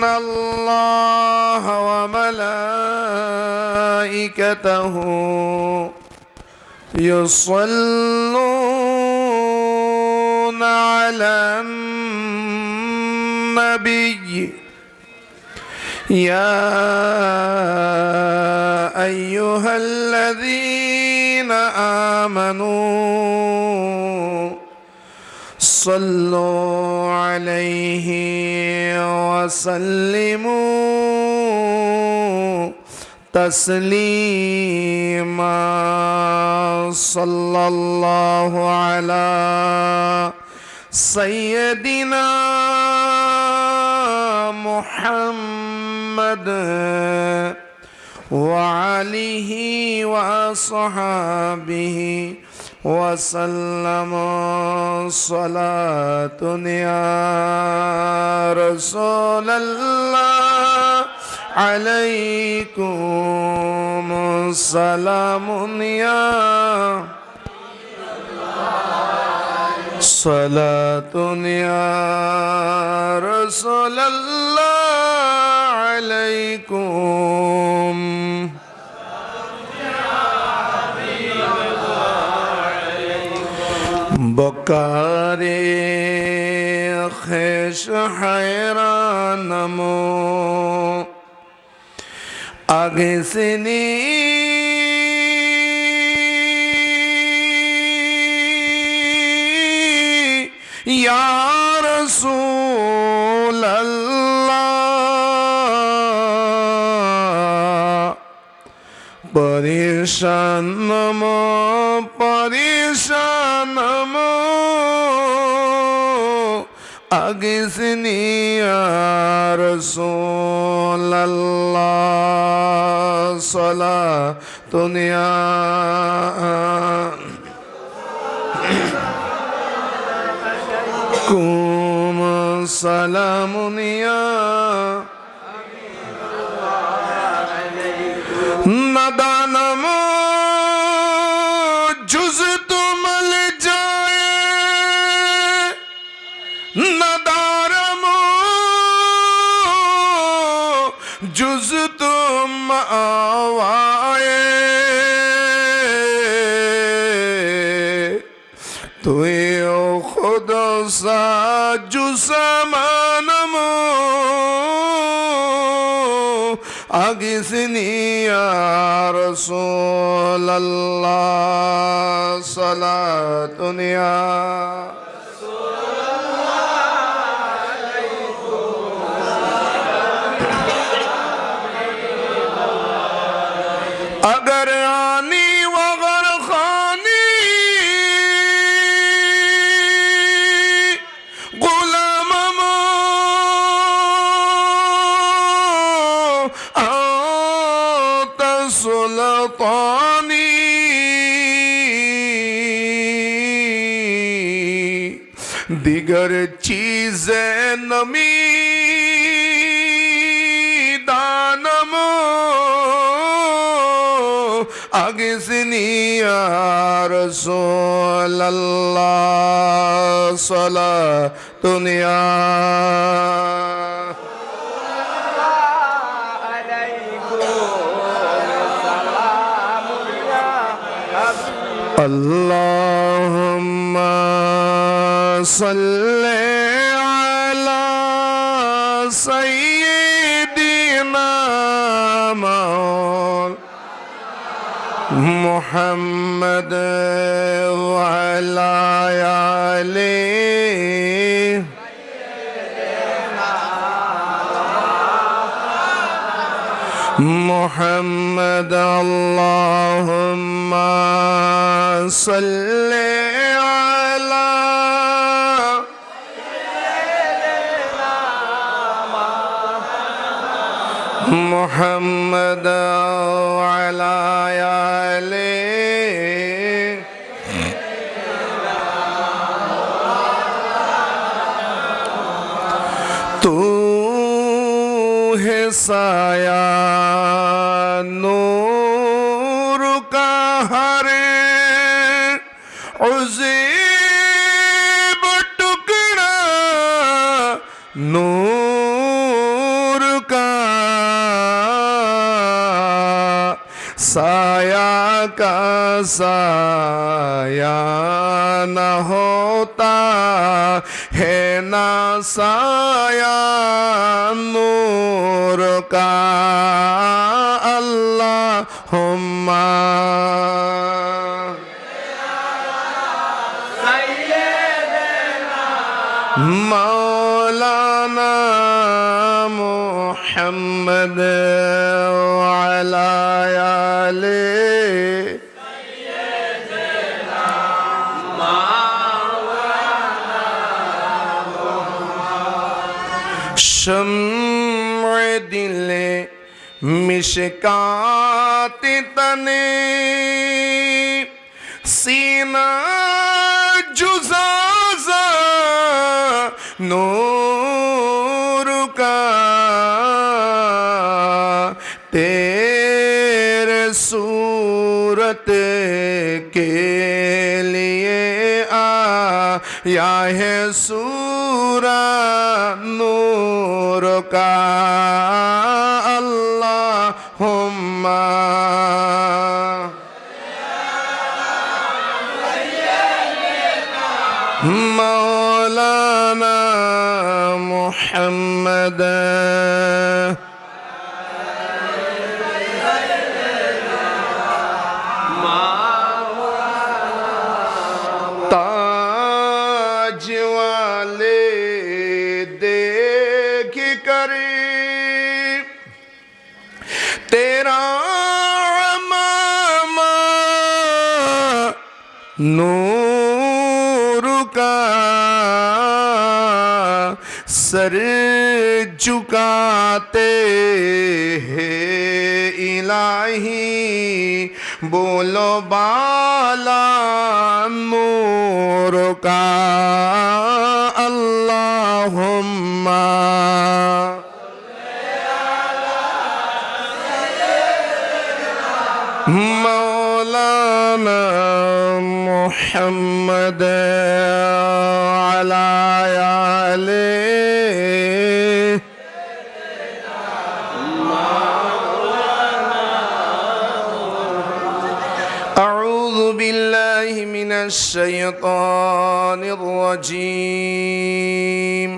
الله وملائكته يصلون على النبي يا أيها الذين آمنوا صلوا عليه وسلموا تسليما صلى الله على سيدنا محمد وعليه وصحابه وسلم صلاة يا رسول الله عليكم السلام يا صلاة يا رسول الله عليكم بكاري خش حيرانمو أغسني يا رسول الله परेशान मो अगसनी या रसूल अल्लाह सला दुनिया कुम सलामुनिया नदानम जुज तुम ले जाए नदारम जुज तुम आवाए तुए खुद सा जुसमानम अगसनी या रसूल अल्लाह सलातुन या अगर आनी वगर खानी गुलाम सुल्तानी दिगर चीज़ें नमी दानमो अगसनी या रसूल अल्लाह सलातुन या अल्लाहुम्मा सल्ले अला सय्यिदिना मुहम्मद व अला आलिहि मुहम्मद अल्लाहुम्मा सल्ले अला मुहम्मद व अला आलिहि तू है साया नूर का हरे उज़ीब टुकड़ा नूर साया का साया न होता है ना साया नूर का अल्लाहुम्मा मौलाना मुहम्मद वाला आले शम्अ दिले मिशकात तने सीना जुज़ाज़ा नूर का तेरे सूरत के लिए आया है सूरा नूर का अल्लाहुम्मा मौलाना मुहम्मद ताज वाले देख कर तेरा अमामा नूर का सर झुकाते हैं इलाही बोलो बाला नूर का अल्लाहुम्मा मौलाना मुहम्मद अला आले अऊज़ु बिल्लाहि मिनश शैतानिर रजीम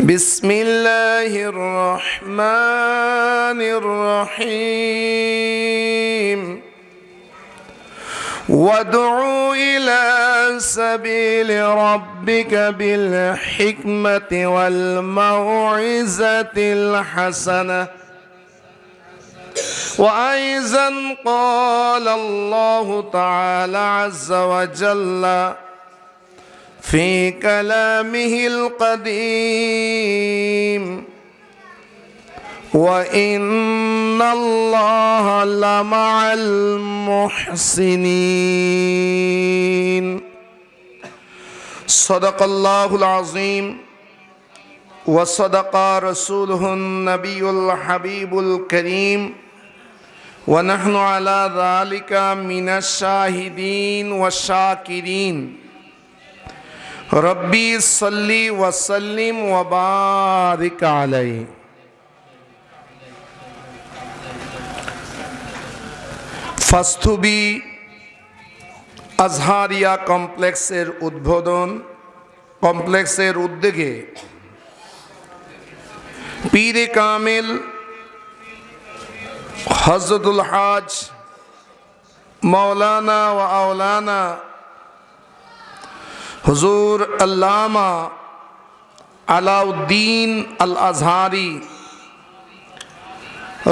बिस्मिल्लाहिर रहमानिर रहीम वदउ इला सबील रब्बिक बिल हिकमति वल मौइज़तिल हसनह وأيضا قال الله تعالى عز وجل في كلامه القديم وإن الله لمع المحسنين صدق الله العظيم وصدق رسوله النبي الحبيب الكريم ونحن على ذلك من الشاهدين والشاكرين ربي صل وسلم وبارك عليه ফাস্তবি আজহারিয়া কমপ্লেক্সের উদ্বোধন কমপ্লেক্সের উদ্যোগে পীরে কামিল হযরতুল হাজ মৌলানা ও আওলানা হুজুর আল্লামা আলাউদ্দিন আল আজহারি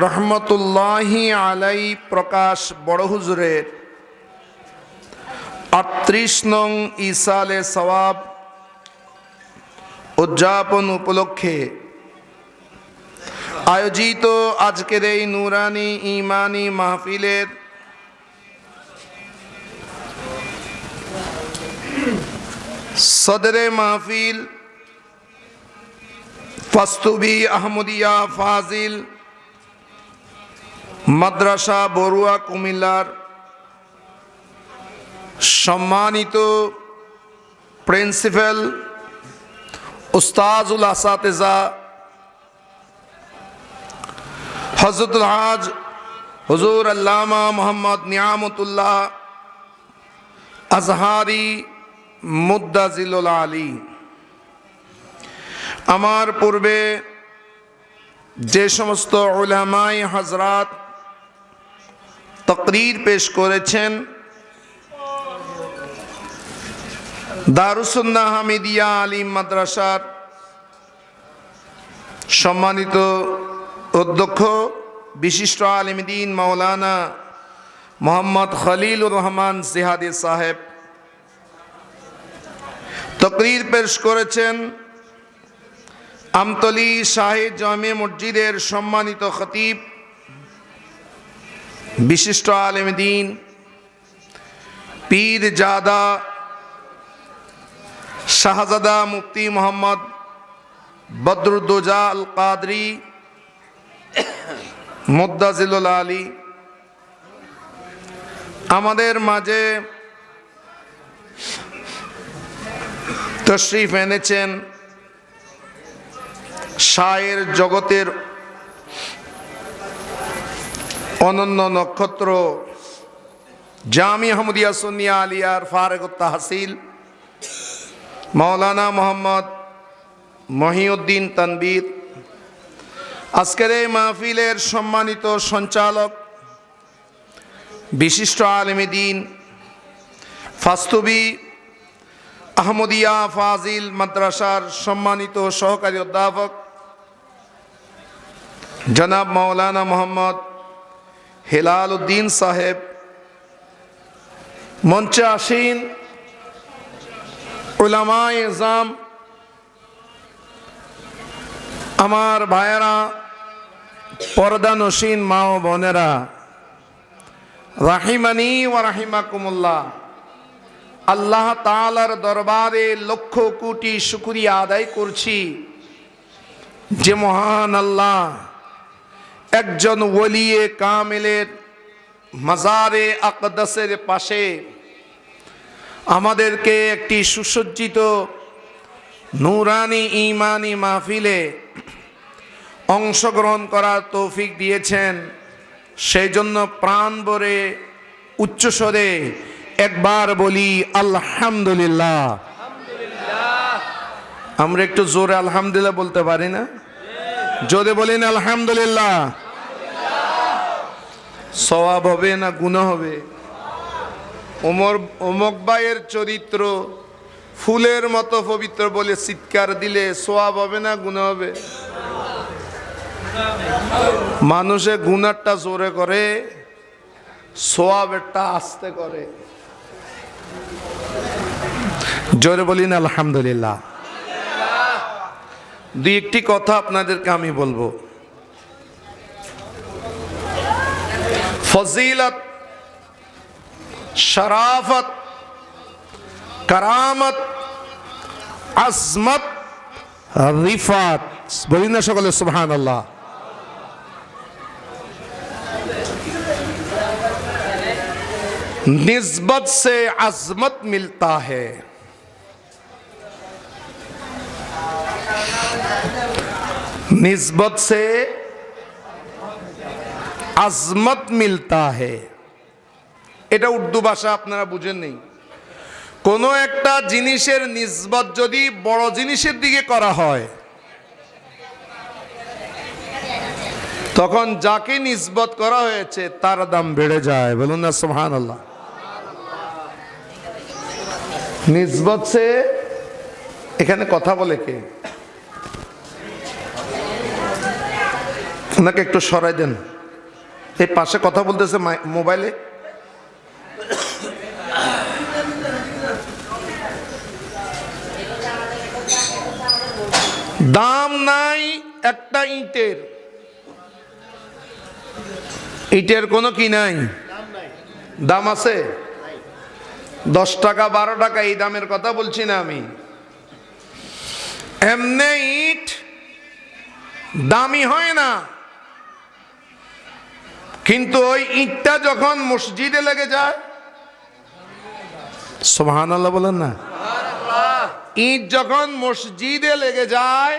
রহমতুল্লাহি আলাই প্রকাশ বড় হুজুরের ৩৮ নং ইসালে সওয়াব উদযাপন উপলক্ষে আয়োজিত আজকের এই নুরানি ঈমানি মাহফিলের সদরে মাহফিল ফাস্তবি আহমদিয়া ফাজিল মাদ্রাসা বড়ুয়া কুমিল্লার সম্মানিত প্রিন্সিপাল উস্তাজুল আসাতেজা হযরতুল হাজ হুজুর আল্লামা মোহাম্মদ নিয়ামতুল্লাহ আজহারি মুদ্দাজিলুল আলী। আমার পূর্বে যে সমস্ত উলামায়ে হযরত তাকরীর পেশ করেছেন, দারুস সুন্নাহ হামিদিয়া আলিম মাদ্রাসার সম্মানিত অধ্যক্ষ বিশিষ্ট আলেম দ্বীন মাওলানা মোহাম্মদ খলিলুর রহমান জিহাদি সাহেব তাকরীর পেশ করেছেন। আমতলী শাহিদ জামে মসজিদের সম্মানিত খতিব বিশিষ্ট আলেম দ্বীন পীর জাদা শাহজাদা মুফতি মোহাম্মদ বদরুদ্দোজা আল কাদরি মুদ্দাজিলুল আলী আমাদের মাঝে তশরিফ এনেছেন। শায়ের জগতের অনন্য নক্ষত্র জামিয়া আহমদিয়া সুন্নিয়া আলিয়ার ফারেগুত তাহসিল মাওলানা মোহাম্মদ মহিউদ্দিন তানবীর, আজকের এই মাহফিলের সম্মানিত সঞ্চালক বিশিষ্ট আলেমে দ্বীন ফাস্তবি আহমদিয়া ফাজিল মাদ্রাসার সম্মানিত সহকারী অধ্যাপক জনাব মাওলানা মোহাম্মদ হেলাল উদ্দিন সাহেব, মঞ্চে আসীন উলামায়ে ইজম, আমার ভাইয়েরা, পর্দানশীন মা ও বোনেরা, রাহিমানি ওয়া রাহিমাকুমুল্লাহ। আল্লাহ তাআলার দরবারে লক্ষ কোটি শুকরিয়া আদায় করছি যে মহান আল্লাহ একজন ওলিয়ে কামেলের মাজারে আকদাসের পাশে আমাদেরকে একটি সুসজ্জিত নূরানি ঈমানি মাহফিলে অংশগ্রহণ করার তৌফিক দিয়েছেন। সেই জন্য প্রাণ ভরে উচ্চস্বরে একবার বলি আলহামদুলিল্লাহ। আমরা একটু জোরে আলহামদুলিল্লাহ বলতে পারি না? জোরে বলেন আলহামদুলিল্লাহ। সওয়াব হবে না গুনাহ হবে? ওমর ভাইয়ের চরিত্র ফুলের মতো পবিত্র বলে চিৎকার দিলে সওয়াব হবে না গুনাহ হবে? মানুষে গুনাহটা জোরে করে, সওয়াবেরটা আস্তে করে। জোরে বলিন আলহামদুলিল্লাহ। দুই একটি কথা আপনাদেরকে আমি বলবো। ফজিলত, শরাফত, কারামত, আজমত, রিফাত, বলি না সকলে সুবহানাল্লাহ। निस्बत से अजमत मिलता है, निस्बत से আজমত মিলতা হে। এটা উর্দু ভাষা, আপনারা বুঝেন নেই। কোনো একটা জিনিসের নিসবত যদি বড় জিনিসের দিকে করা হয়, তখন যাকে নিসবত করা হয়েছে তার দাম বেড়ে যায়। বলুন না সুবহানাল্লাহ। নিসবত সে, এখানে কথা বলে কে? ওনাকে একটু সরাই দেন, এই পাশে কথা বলতেছে মোবাইলে। দাম নাই একটা ইটের, ইটের কোনো কি নাই, দাম আছে? 10 টাকা 12 টাকা এই দামের কথা বলছি না আমি। এমনি ইট দামি হয় না, কিন্তু ওই ইটটা যখন মসজিদে লেগে যায়, সুবহানাল্লাহ বলেন না, ইট যখন মসজিদে লেগে যায়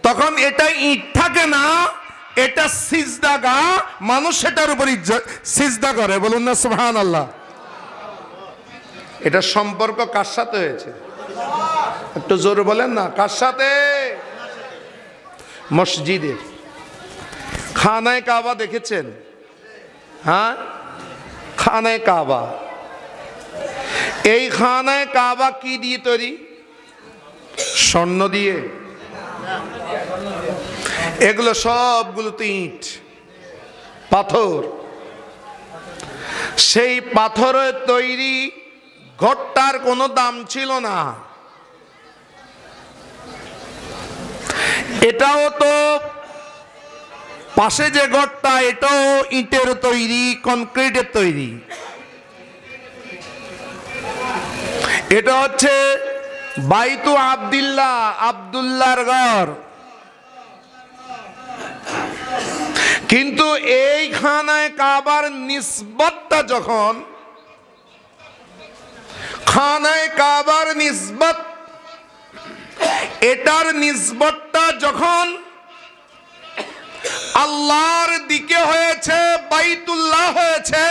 তখন এটা ইট থাকে না, এটা সিজদা গা, মানুষ সেটার উপরই সিজদা করে, বলুন না সুবহানাল্লাহ। এটা সম্পর্ক কার সাথে হয়েছে? একটু জোরে বলেন না, কার সাথে? মসজিদের। খানায়ে কাবা দেখেছেন? হ্যাঁ, খানায়ে কাবা। এই খানায়ে কাবা কি দিয়ে তৈরি? স্বর্ণ দিয়ে? এগুলো সবগুলো তো ইট, পাথর। সেই পাথরের তৈরি ঘরটার কোনো দাম ছিল না। এটাও তো পাশে যে ঘরটা, এটাও ইটের তৈরি, কনক্রিটের তৈরি। এটা হচ্ছে বাইতু আব্দুল্লাহ, আব্দুল্লাহর ঘর। কিন্তু এই খানায়ে কাবার নিসবতটা যখন, খানায়ে কাবার নিসবত, এটার নিসবতটা যখন আল্লাহর দিকে হয়েছে, বাইতুল্লাহ হয়েছে,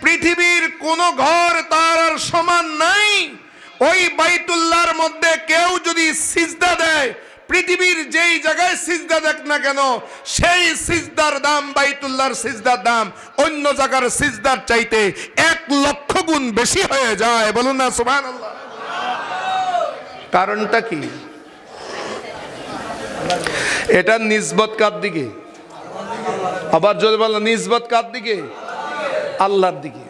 পৃথিবীর কোন ঘর তার আর সমান নাই। ওই বাইতুল্লাহর মধ্যে কেউ যদি সিজদা দেয়, পৃথিবীর যেই জায়গায় সিজদা দেখ না কেন, সেই সিজদার দাম, বাইতুল্লাহর সিজদার দাম অন্য জায়গার সিজদার চাইতে 1,00,000 গুণ বেশি হয়ে যায়, বলুন না সুবহানাল্লাহ। কারণটা কি? এটা নিসবত কার দিকে? আবার যদি বলো, নিসবত কার দিকে? আল্লাহর দিকে।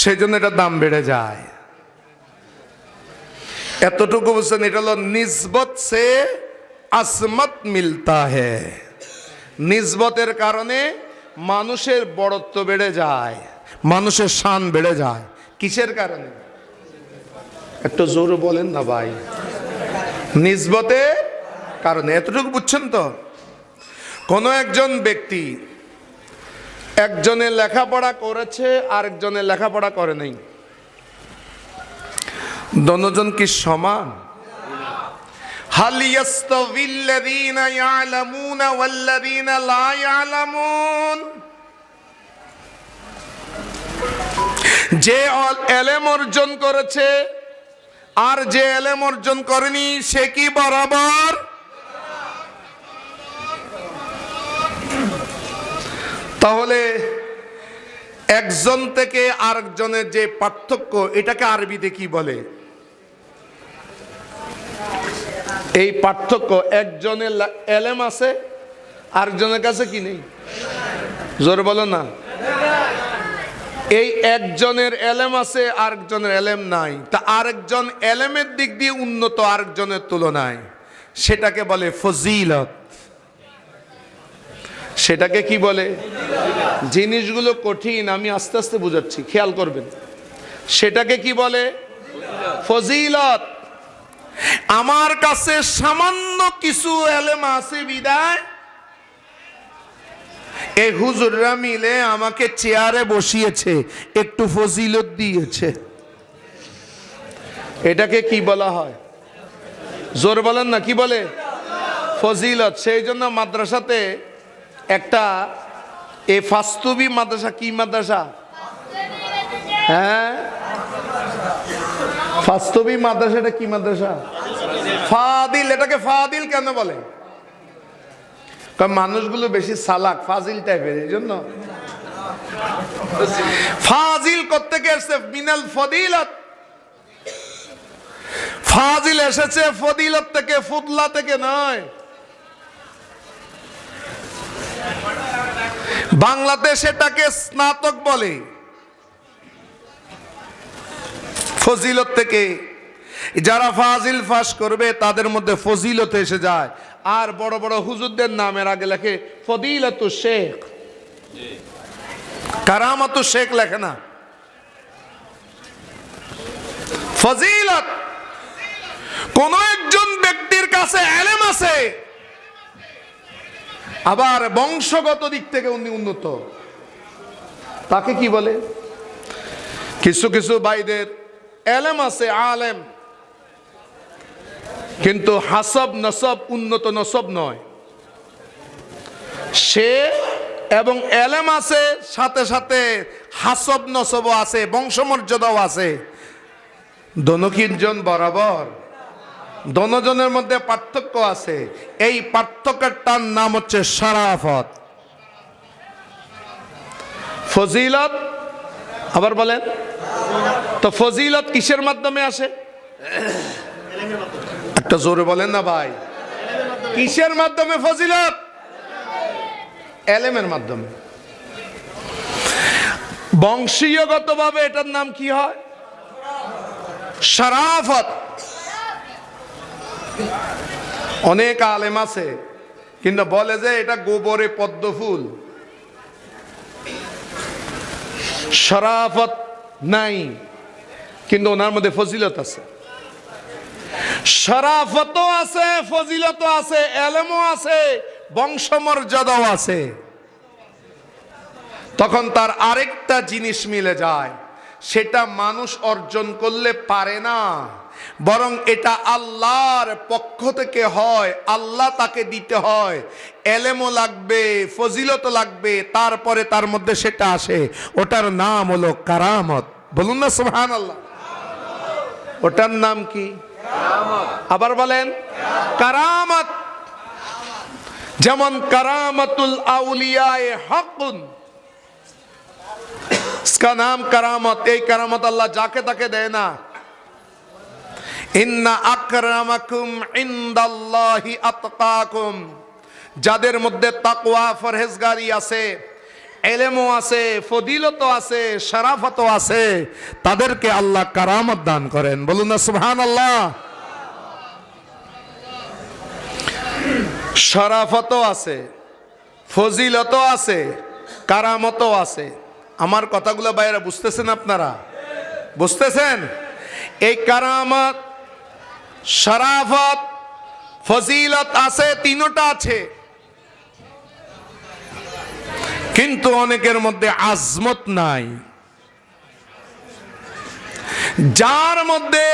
সেই জন্য এটার দাম বেড়ে যায়। এতটুকু বুঝছেন? এটা হলো নিসবত সে আসমত মিলতা হ্যায়। নিসবতের কারণে মানুষের বড়ত্ব বেড়ে যায়, মানুষের শান বেড়ে যায়। কিসের কারণে? একটু জোরে বলেন না ভাই। নিসবতের কারণে। এতটুকু বুঝছেন তো? কোন একজন ব্যক্তি, একজনে লেখাপড়া করেছে, আরেকজনে লেখাপড়া করে নাই, দুজন কি সমান? হাল ইয়াস্তাবিল্লাযীনা ইয়ালামুনা ওয়াল্লাযীনা লা ইয়ালামুন? যে ইলম অর্জন করেছে আর যে ইলম অর্জন করেনি, সে কি বরাবর? তাহলে একজন থেকে আরেকজনের যে পার্থক্য, এটাকে আরবিতে কি বলে? এই পার্থক্য, একজনের এলেম আছে, আরেকজনের কাছে কি নেই? জোরে বলো না। এই একজনের এলেম আছে, আরেকজনের এলেম নাই, তা আরেকজন এলেমের দিক দিয়ে উন্নত আরেকজনের তুলনায়, সেটাকে বলে ফজিলত। সেটাকে কি বলে? জিনিসগুলো কঠিন, আমি আস্তে আস্তে বুঝাচ্ছি, খেয়াল করবেন। সেটাকে কি বলে? ফজিলত। আমার কাছে সামান্য কিছু এলেম আছে বিদায় এই হুজুররা মিলে আমাকে চেয়ারে বসিয়েছে, একটু ফজিলত দিয়েছে। এটাকে কি বলা হয়? জোর বলেন না, কি বলে? ফজিলত। সেই জন্য মাদ্রাসাতে একটা, এই ফাস্তবি মাদ্রাসা, কি মাদ্রাসা? হ্যাঁ, ফাস্তবি মাদ্রাসাটা কি মাদ্রাসা? ফাদিল। এটাকে ফাদিল কেন বলে? কারণ মানুষগুলো বেশি চালাক, ফাজিল টাইপের, এই জন্য। ফাজিল কোত্থেকে এসেছে? মিনাল ফদিলত। ফাজিল এসেছে ফদিলত থেকে, ফুদলা থেকে নয়। বাংলাদেশ এটাকে স্নাতক বলে, ফজিলত থেকে। যারা ফাজিল ফাঁস করবে তাদের মধ্যে ফজিলত এসে যায়। আর বড় বড় হুজুরদের নামের আগে লেখে ফদিলাতু শেখ, কারামাতু শেখ লেখে না। ফজিলত। কোন একজন ব্যক্তির কাছে ইলম আছে, আবার বংশগত দিক থেকে উনি উন্নত, তাকে কি বলে? কিছু কিছু ভাইদের ইলম আছে, আলেম, কিন্তু হাসব নসব উন্নত নসব নয়। সে এবং এলেম আছে, সাথে সাথে হাসব নসবও আছে, বংশমর্যাদাও আছে। দনকিনজন বরাবর, দনজনের মধ্যে পার্থক্য আছে। এই পার্থক্যটার নাম হচ্ছে শরাফত। ফজিলত, আবার বলেন তো, ফজিলত কিসের মাধ্যমে আসে? একটা জোরে বলেন না ভাই, কিসের মাধ্যমে ফজিলত? এলেমের মাধ্যমে। বংশীয়গতভাবে এটার নাম কি হয়? শরাফত। অনেক আলেম আছে কিন্তু বলে যে এটা গোবরে পদ্ম ফুল, শরাফত নাই, কিন্তু ওনার মধ্যে ফজিলত আছে। শরাফতও আছে, ফজিলতও আছে, এলেমও আছে, বংশমর্যাদাও আছে। তখন তার আরেকটা জিনিস মিলে যায়, সেটা মানুষ অর্জন করলে পারে না, বরং এটা আল্লাহর পক্ষ থেকে হয়, আল্লাহ তাকে দিতে হয়। এলেমও লাগবে, ফজিলতও লাগবে, তারপরে তার মধ্যে সেটা আসে। ওটার নাম হলো কারামত। বলুন না সুবহানাল্লাহ। ওটার নাম কি? আবার বলেন, কারামত। যেমন কারামতুল আউলিয়ায়ে হকুন, इसका नाम करामत। এই কারামত আল্লাহ যাকে তাকে দেয় না। ইন্না আকরামাকুম ইনদাল্লাহি আতকাকুম, যাদের মধ্যে তাকওয়া পরহেজগারি আছে, ইলমও আছে, ফজিলতও আছে, শরাফতও আছে, তাদেরকে আল্লাহ কারামত দান করেন। বলুন না সুবহানাল্লাহ। শরাফতও আছে, ফজিলতও আছে, কারামতও আছে। আমার কথাগুলো বাইরে বুঝতেছেন আপনারা? বুঝতেছেন? এই কারামত, শরাফত, ফজিলত আছে, তিনটা আছে, কিন্তু অনেকের মধ্যে আজমত নাই। যার মধ্যে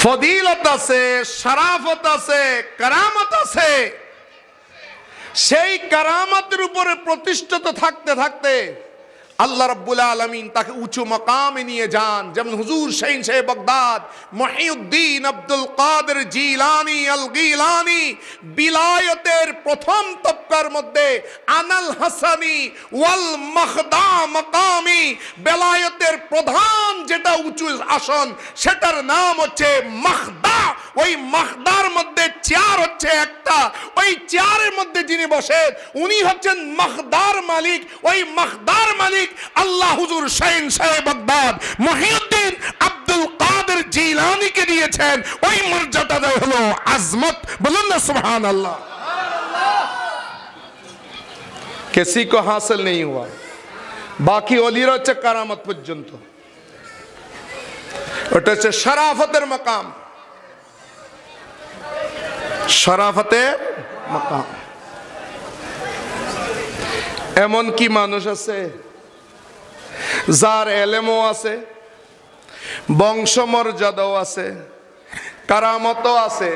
ফজিলত আছে, শরাফত আছে, কারামত আছে, সেই কারামতের উপরে প্রতিষ্ঠিত থাকতে থাকতে আল্লাহ রাব্বুল আলামিন তাকে উঁচু মাকামে নিয়ে যান। যেমন হুজুর শাহ বাগদাদ মহিউদ্দিন আব্দুল কাদের জিলানী আল গিলানী বিলায়তের প্রথম তবকার মধ্যে আনাল হাসানি ওয়াল মাখদা মাকামি, বেলায়তের প্রধান যেটা উঁচু আসন সেটার নাম হচ্ছে মাখদা। ওই মাখদার মধ্যে চেয়ার হচ্ছে একটা, ওই চেয়ারের মধ্যে যিনি বসেন উনি হচ্ছেন মাখদার মালিক। ওই মাখদার মালিক আল্লাহ হুজুর শাহ বাগদাদ মহিউদ্দিন আব্দুল কাদের জিলানীকে দিয়েছেন। ওই মর্যাদা হলো আজমত। বলুন না সুবহানাল্লাহ। किसी को हासिल नहीं हुआ। বাকি ওলিরা হচ্ছে কারামত পর্যন্ত, ওটা হচ্ছে শরাফতের মাকাম, শরাফতের মাকাম। এমন কি মানুষ আছে যার এলেমও আছে, বংশমর্যাদাও আছে, কারামতও আছে,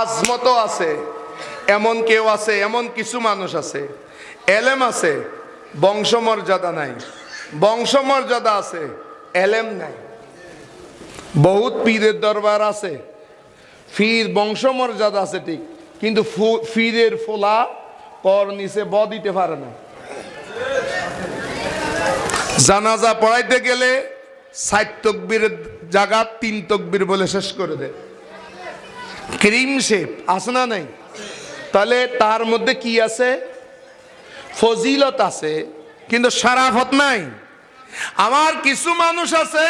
আজমতও আছে। এমন কেউ আছে, এমন কিছু মানুষ আছে, এলেম আছে, বংশমর্যাদা নাই, বংশমর্যাদা আছে, এলেম নাই। বহুত পীরের দরবার আছে, ফির বংশমর্যাদা আছে ঠিক, কিন্তু ফিরের ফোলা কর নিচে ব দিতে পারে না। জানাজা পড়াইতে গেলে ৬০ তকবীরের জায়গা ৩ তকবীর বলে শেষ করে দেয়। ক্রিম শেপ আছে না নাই? তাহলে তার মধ্যে কি আছে? ফজিলত আছে, কিন্তু শরাফত নাই। আমার কিছু মানুষ আছে,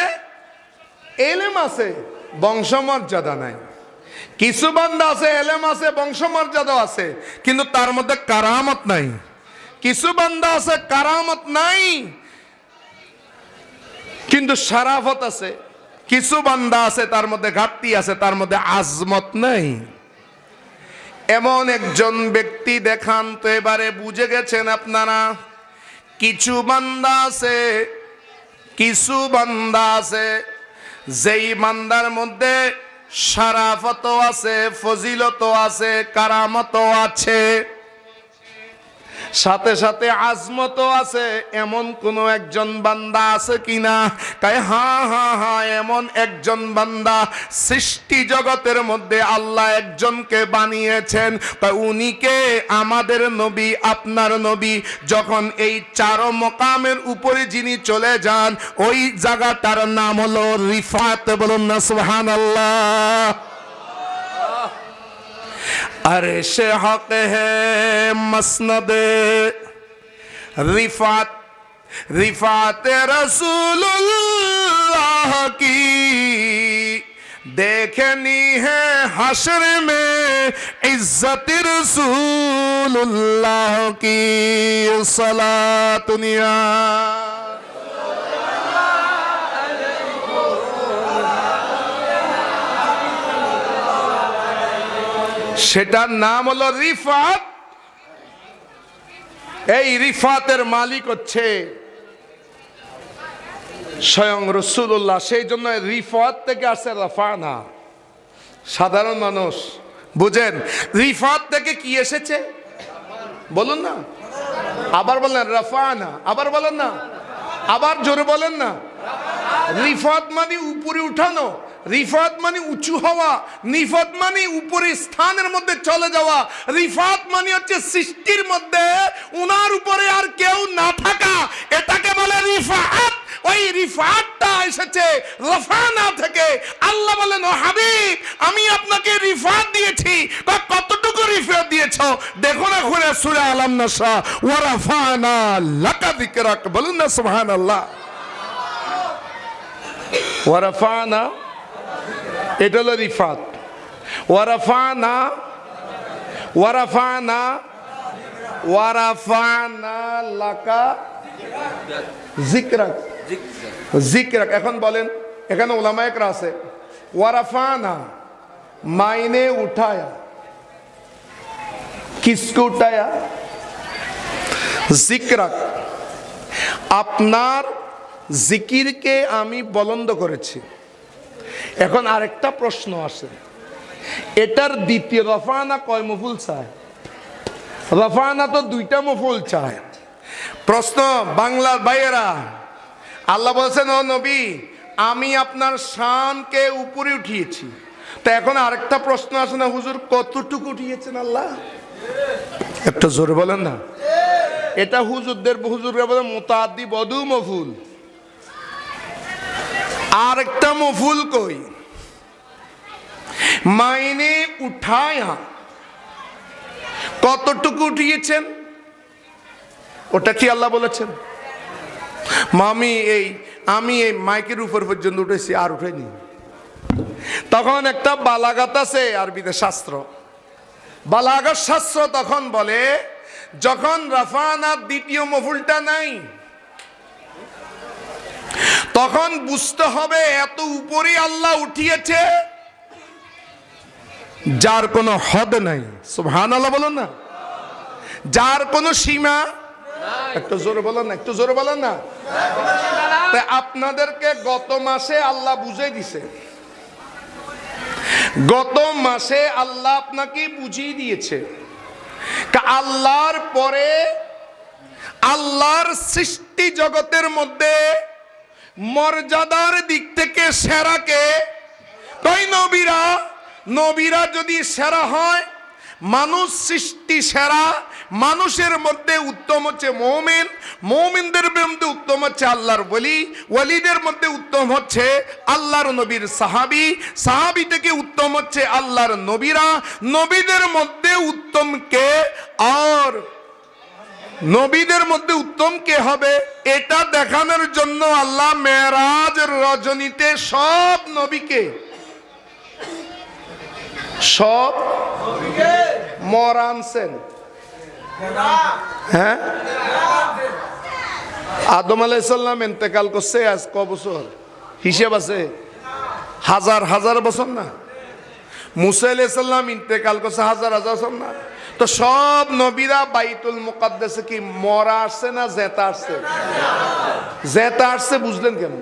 এলেম আছে, বংশমর্যাদা নাই। কিছু বান্দা আছে, এলেম আছে, বংশমর্যাদা আছে, কিন্তু তার মধ্যে কারামত নাই। কিছু বান্দা আছে, কারামত নাই কিন্তু শরাফত আছে। কিছু বান্দা আছে, তার মধ্যে ঘাটতি আছে, তার মধ্যে আজমত নাই। এমন একজন ব্যক্তি দেখান তো, এবারে বুঝে গেছেন আপনারা। কিছু বান্দা আছে, কিছু বান্দা আছে যেই বান্দার মধ্যে শারাফতও আছে, ফজিলতও আছে, কারামতও আছে, সাথে সাথে আজমতও আছে, এমন কোন একজন বান্দা আছে কিনা? কয় হ্যাঁ হ্যাঁ হ্যাঁ, এমন একজন বান্দা সৃষ্টি জগতের মধ্যে আল্লাহ একজনকে বানিয়েছেন। কয় উনি কে? আমাদের নবী, আপনার নবী। যখন এই চার মকামের উপরে যিনি চলে যান, ওই জায়গাটার নাম হলো রিফাত। বলুন না সুবহানাল্লাহ। अर्श हक है मसनद रिफात, रिफात रसूलुल्लाह की देखनी है हश्र में इज्जत रसूलुल्लाह की सलातुनिया। সেটার নাম হলো রিফাত। এই রিফাতের মালিক হচ্ছে স্বয়ং রাসূলুল্লাহ। সেই জন্য রিফাত থেকে আসছে রাফানা। সাধারণ মানুষ বুঝেন রিফাত থেকে কি এসেছে? বলুন না, আবার বলেন রাফানা, আবার বলেন না, আবার জোরে বলেন না। রিফাত মানে উপরে উঠানো, রিফাত মানে উঁচু হওয়া, রিফাত মানে উপরে স্থানের মধ্যে চলে যাওয়া, রিফাত মানে হচ্ছে সৃষ্টির মধ্যে উনার উপরে আর কেউ না থাকা, এটাকে বলে রিফাত। ওই রিফাতটা এসেছে রাফানা থেকে। আল্লাহ বলেন ও হাবিব, আমি আপনাকে রিফাত দিয়েছি। কতটুকু রিফাত দিয়েছো দেখো না ঘুরে সূরা আলাম নাসরা, ওয়া রাফানা লাকা যিকরাক। বলুন না সুবহানাল্লাহ। ওয়া রাফানা, এটা হলো রিফাত। ওয়ারাফানা, ওয়ারাফানা, ওয়ারাফানা লাকা যিকরাক, যিকরাক। এখন বলেন, এখানে উলামায়ে কেরাম আছে, ওয়ারাফানা মাইনে উঠায়া, কিসকো উঠায়া? যিকরাক, আপনার জিকিরকে আমি বুলন্দ করেছি। এখন আরেকটা প্রশ্ন আসে, এটার দ্বিতীয় রাফানা কয় মফুল চায়? রাফানা তো দুইটা মফুল চায়। প্রশ্ন বাংলার ভাইয়েরা, আল্লাহ বলছেন ও নবী আমি আপনার শানকে উপরে উঠিয়েছি। তো এখন আরেকটা প্রশ্ন আসে না, হুজুর কতটুকু উঠিয়েছেন আল্লাহ? একটা জোরে বলেন না। এটা হুজুররা বলে মুতাআদ্দি বদু মফুল। আরেকটা মফুল কই? মাইনে উঠায়া কতটুকু উঠিয়েছেন ওটা কি আল্লাহ বলেছেন? আমি এই মাইকের উপর পর্যন্ত উঠেছি, আর উঠাইনি। তখন একটা বালাগাত আছে আরবিতে শাস্ত্র, বালাগাত শাস্ত্র তখন বলে যখন রাফানা দ্বিতীয় মফুলটা নাই, তখন বুঝতে হবে এত উপরে আল্লাহ উঠিয়েছে যার কোনো হদ নাই। সুবহানাল্লাহ বলুন না। যার কোনো সীমা, একটু জোরে বলেন না, একটু জোরে বলেন না। তাই আপনাদেরকে গত মাসে আল্লাহ বুঝিয়ে দিছে, গত মাসে আল্লাহ আপনাকে বুঝিয়ে দিয়েছে আল্লাহর পরে আল্লাহর সৃষ্টি জগতের মধ্যে মর্যাদার দিক থেকে সেরাকে। তাই নবীরা যদি সেরা হয়, মানুষ সৃষ্টি সেরা, মানুষের মধ্যে উত্তম হচ্ছে মুমিন, মুমিনদের মধ্যে উত্তম হচ্ছে আল্লাহর ওলি, ওলিদের মধ্যে উত্তম হচ্ছে আল্লাহর নবীর সাহাবী, সাহাবী থেকে উত্তম হচ্ছে আল্লাহর নবীরা, নবীদের মধ্যে উত্তম কে আর নবীদের মধ্যে উত্তম কে হবে এটা দেখানোর জন্য আল্লাহ মেরাজের রজনীতে সব নবীকে, সব মর আনছেন। হ্যাঁ, আদম আলাইহিস সালাম ইন্তেকাল করছে আজ ক বছর হিসাব আছে? হাজার হাজার বছর না? মুসা আলাইহিস সালাম ইন্তেকাল করছে হাজার হাজার বছর না? তো সব নবীরা বাইতুল মুকাদ্দাসে কি মরা আসছে না জেতা আসছে? জেতা আসছে। বুঝলেন কেন?